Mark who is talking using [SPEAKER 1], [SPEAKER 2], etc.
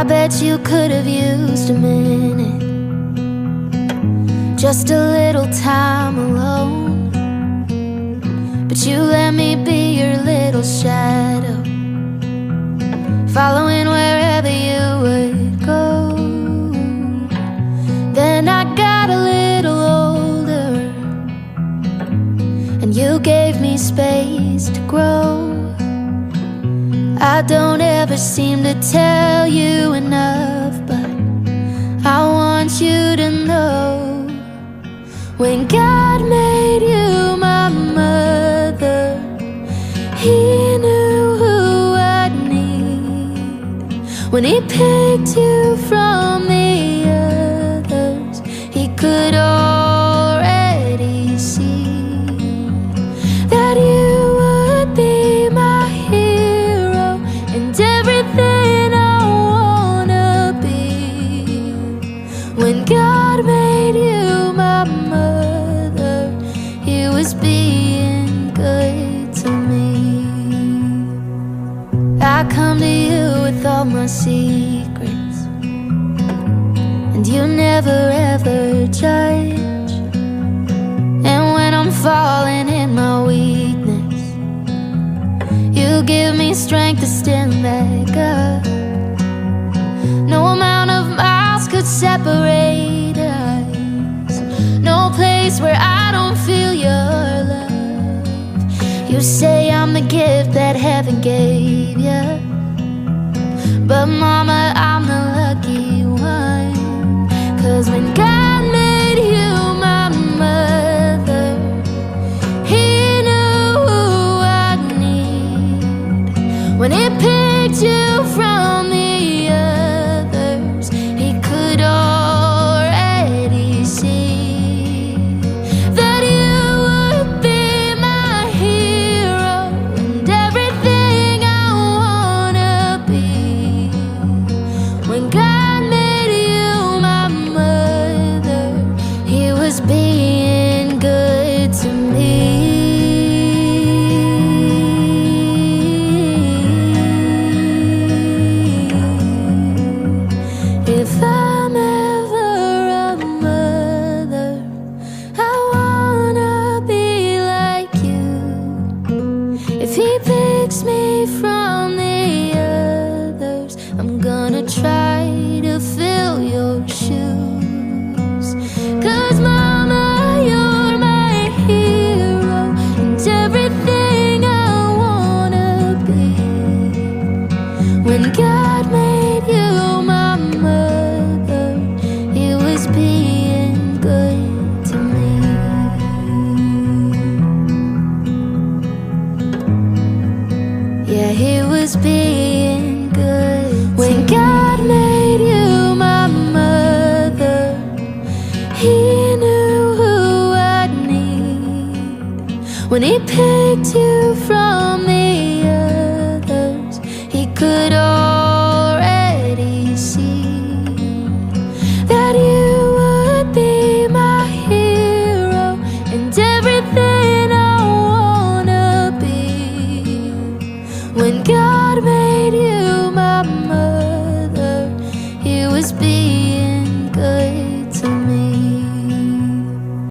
[SPEAKER 1] I bet you could have used a minute, just a little time alone. But you let me be your little shadow, following wherever you would go. Then I got a little older, and you gave me space to grow. I don't ever seem to tell you enough, but I want you to know, when God made you my mother, He knew who I'd need. When He picked you from the others, He could already see that you would be my hero and everything I wanna be. When God made you my mother, He was being good to me. I come to you with all my secrets, and you never ever judge. And when I'm falling in my weakness, you give me strength to stand back up. No amount of miles could separate us, no place where I don't feel your love. You say I'm the gift that heaven gave you, but mama, I'm the lucky one. 'Cause when God made you my mother, He knew who I need. When He picked you from the others, He could already see that you would be my hero and everything I wanna be. When God made you my mother, He was being good to me. If I'm ever a mother, I wanna be like you. If He picks me from the others, I'm gonna try to fill your shoes. 'Cause mama, you're my hero and everything I wanna be. When God made you my mother, He was being good to me. Yeah, He was being good. When God made you my mother, He knew who I'd need. When He picked you from the others, He could